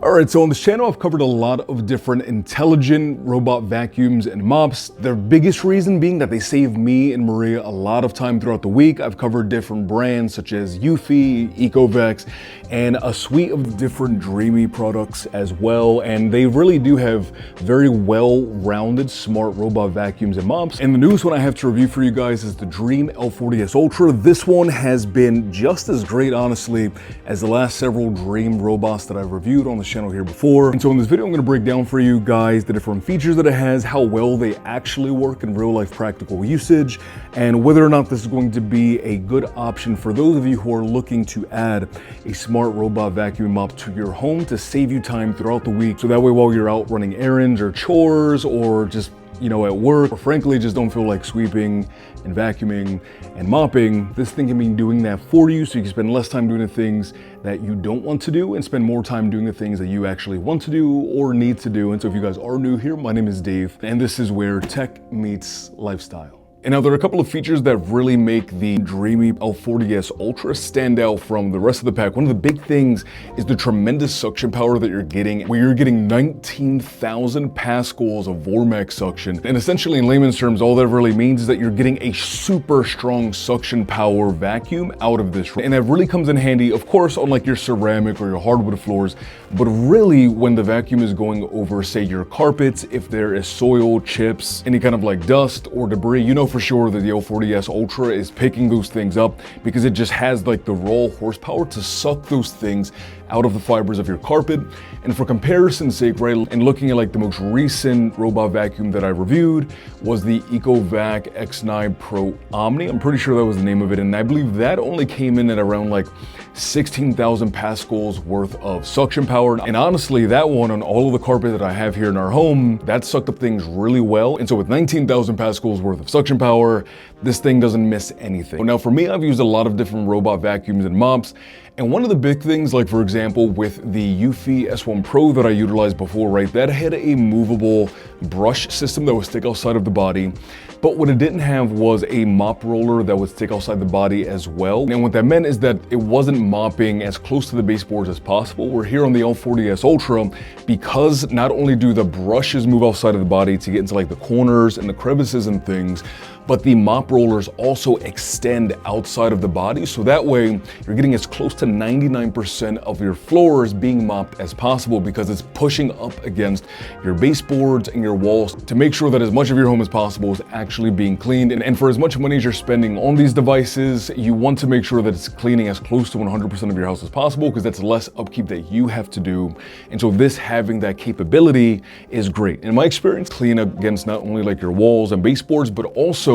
Alright, so on this channel I've covered a lot of different intelligent robot vacuums and mops. The biggest reason being that they save me and Maria a lot of time throughout the week. I've covered different brands such as Eufy, Ecovex, and a suite of different Dreame products as well. And they really do have very well-rounded smart robot vacuums and mops. And the newest one I have to review for you guys is the Dreame L40s Ultra. This one has been just as great, honestly, as the last several Dreame robots that I've reviewed on the channel here before. And so in this video I'm going to break down for you guys the different features that it has, how well they actually work in real life practical usage, and whether or not this is going to be a good option for those of you who are looking to add a smart robot vacuum mop to your home to save you time throughout the week, so that way while you're out running errands or chores or just at work, or frankly just don't feel like sweeping and vacuuming and mopping, this thing can be doing that for you, so you can spend less time doing the things that you don't want to do and spend more time doing the things that you actually want to do or need to do. And so if you guys are new here, my name is Dave, and this is where tech meets lifestyle. And now there are a couple of features that really make the Dreame L40s Ultra stand out from the rest of the pack. One of the big things is the tremendous suction power that you're getting, where you're getting 19,000 pascals of Vormax suction. And essentially in layman's terms, all that really means is that you're getting a super strong suction power vacuum out of this. And that really comes in handy, of course, on like your ceramic or your hardwood floors, but really when the vacuum is going over, say, your carpets, if there is soil, chips, any kind of like dust or debris, you know for sure that the L40s Ultra is picking those things up because it just has like the raw horsepower to suck those things out of the fibers of your carpet. And for comparison's sake, right, and looking at like the most recent robot vacuum that I reviewed was the Ecovac X9 Pro Omni. I'm pretty sure that was the name of it, and I believe that only came in at around like 16,000 pascals worth of suction power. And honestly, that one on all of the carpet that I have here in our home, that sucked up things really well. And so with 19,000 pascals worth of suction power, this thing doesn't miss anything. Now for me, I've used a lot of different robot vacuums and mops, and one of the big things, like for example with the Eufy S1 Pro that I utilized before, right, that had a movable brush system that would stick outside of the body. But what it didn't have was a mop roller that would stick outside the body as well. And what that meant is that it wasn't mopping as close to the baseboards as possible. We're here on the L40s Ultra, because not only do the brushes move outside of the body to get into like the corners and the crevices and things, but the mop rollers also extend outside of the body. So that way you're getting as close to 99% of your floors being mopped as possible, because it's pushing up against your baseboards and your walls to make sure that as much of your home as possible is actually being cleaned. And for as much money as you're spending on these devices, you want to make sure that it's cleaning as close to 100% of your house as possible, because that's less upkeep that you have to do. And so this having that capability is great. In my experience, clean against not only like your walls and baseboards, but also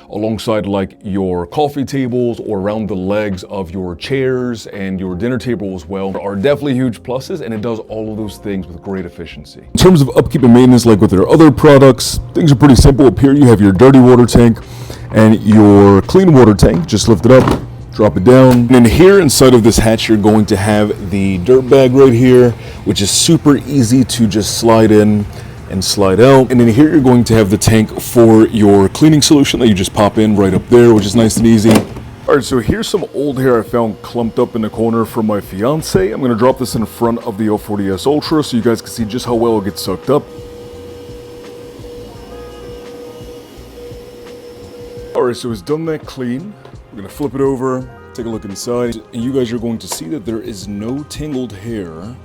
alongside like your coffee tables or around the legs of your chairs and your dinner table as well, are definitely huge pluses, and it does all of those things with great efficiency. In terms of upkeep and maintenance, like with their other products, things are pretty simple. Up here you have your dirty water tank and your clean water tank. Just lift it up, drop it down. And then here inside of this hatch, you're going to have the dirt bag right here, which is super easy to just slide in and slide out. And then here you're going to have the tank for your cleaning solution that you just pop in right up there, which is nice and easy. All right, so here's some old hair I found clumped up in the corner from my fiance. I'm gonna drop this in front of the L40s Ultra so you guys can see just how well it gets sucked up. All right, so it's done that clean. We're gonna flip it over, take a look inside, and you guys are going to see that there is no tangled hair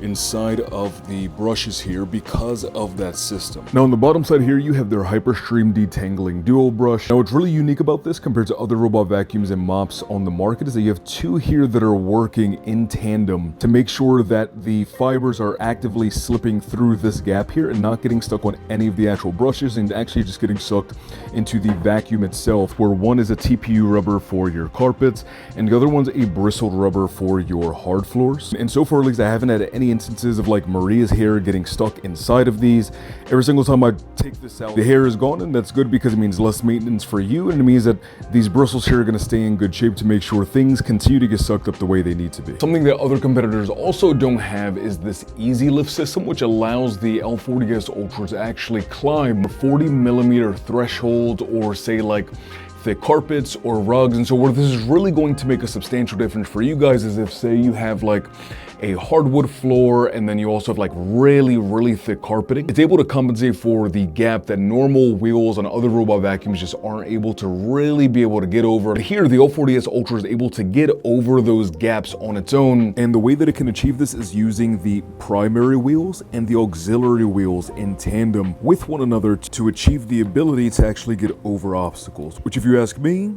inside of the brushes here because of that system. Now on the bottom side here, you have their HyperStream Detangling Duo Brush. Now what's really unique about this compared to other robot vacuums and mops on the market is that you have two here that are working in tandem to make sure that the fibers are actively slipping through this gap here and not getting stuck on any of the actual brushes, and actually just getting sucked into the vacuum itself, where one is a TPU rubber for your carpets and the other one's a bristled rubber for your hard floors. And so far, at least, I haven't had any instances of like Maria's hair getting stuck inside of these. Every single time I take this out, the hair is gone, and that's good because it means less maintenance for you, and it means that these bristles here are going to stay in good shape to make sure things continue to get sucked up the way they need to be. Something that other competitors also don't have is this easy lift system, which allows the L40s Ultra to actually climb 40mm threshold, or say like thick carpets or rugs. And so where this is really going to make a substantial difference for you guys is if, say, you have like a hardwood floor, and then you also have like really thick carpeting. It's able to compensate for the gap that normal wheels on other robot vacuums just aren't able to really be able to get over. But here, the L40s Ultra is able to get over those gaps on its own. And the way that it can achieve this is using the primary wheels and the auxiliary wheels in tandem with one another to achieve the ability to actually get over obstacles, which, if you ask me,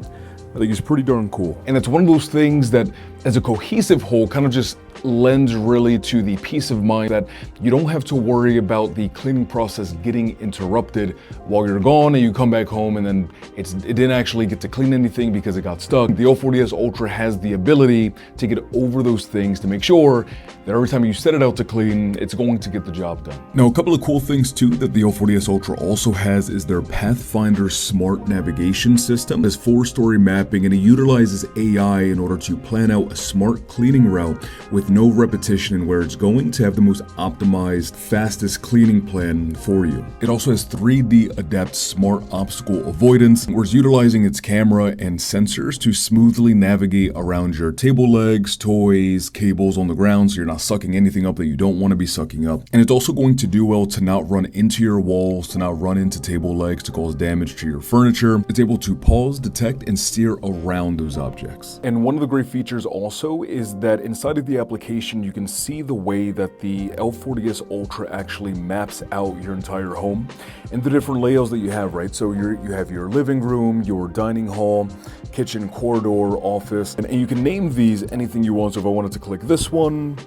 I think is pretty darn cool. And it's one of those things that, as a cohesive whole, kind of just lends really to the peace of mind that you don't have to worry about the cleaning process getting interrupted while you're gone and you come back home and then it didn't actually get to clean anything because it got stuck. The L40s Ultra has the ability to get over those things to make sure that every time you set it out to clean, it's going to get the job done. Now, a couple of cool things too that the L40s Ultra also has is their Pathfinder smart navigation system. It has 4-story mapping and it utilizes AI in order to plan out a smart cleaning route with no repetition in where it's going to have the most optimized, fastest cleaning plan for you. It also has 3D Adapt Smart Obstacle Avoidance, where it's utilizing its camera and sensors to smoothly navigate around your table legs, toys, cables on the ground so you're not sucking anything up that you don't want to be sucking up. And it's also going to do well to not run into your walls, to not run into table legs, to cause damage to your furniture. It's able to pause, detect, and steer around those objects. And one of the great features also is that inside of the application, you can see the way that the L40s Ultra actually maps out your entire home and the different layouts that you have, right? So you have your living room, your dining hall, kitchen, corridor, office, and you can name these anything you want. So if I wanted to click this one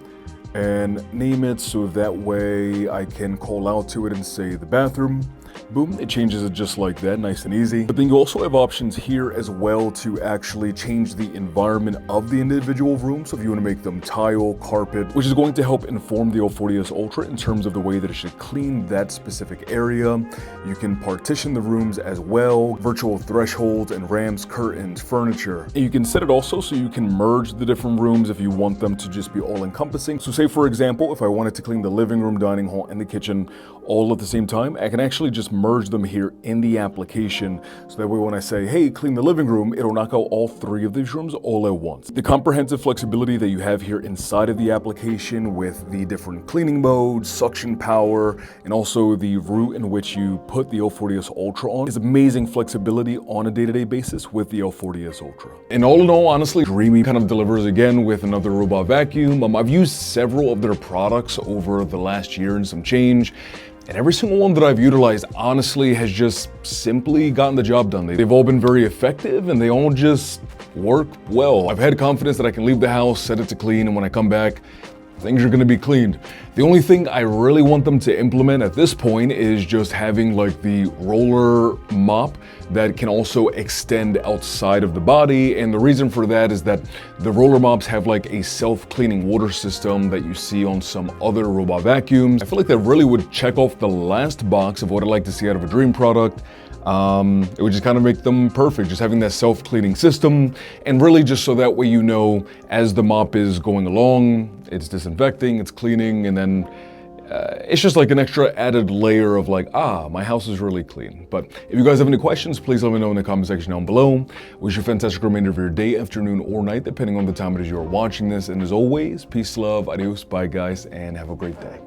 and name it so that way I can call out to it and say the bathroom, boom, it changes it just like that, nice and easy. But then you also have options here as well to actually change the environment of the individual room. So if you want to make them tile, carpet, which is going to help inform the L40s Ultra in terms of the way that it should clean that specific area. You can partition the rooms as well, virtual thresholds and ramps, curtains, furniture. And you can set it also so you can merge the different rooms if you want them to just be all encompassing. So say for example, if I wanted to clean the living room, dining hall, and the kitchen all at the same time, I can actually just merge them here in the application. So that way when I say, hey, clean the living room, it'll knock out all 3 of these rooms all at once. The comprehensive flexibility that you have here inside of the application with the different cleaning modes, suction power, and also the route in which you put the L40s Ultra on is amazing flexibility on a day-to-day basis with the L40s Ultra. And all in all, honestly, Dreame kind of delivers again with another robot vacuum. I've used several of their products over the last year and some change. And every single one that I've utilized, honestly, has just simply gotten the job done. They've all been very effective and they all just work well. I've had confidence that I can leave the house, set it to clean, and when I come back, things are gonna be cleaned. The only thing I really want them to implement at this point is just having like the roller mop that can also extend outside of the body. And the reason for that is that the roller mops have like a self-cleaning water system that you see on some other robot vacuums. I feel like that really would check off the last box of what I'd like to see out of a Dreame product. It would just kind of make them perfect, just having that self-cleaning system, and really just so that way you know as the mop is going along, it's disinfecting, it's cleaning, and then it's just like an extra added layer of like, my house is really clean. But if you guys have any questions, please let me know in the comment section down below. Wish you a fantastic remainder of your day, afternoon, or night, depending on the time it is you are watching this. And as always, peace, love, adios, bye guys, and have a great day.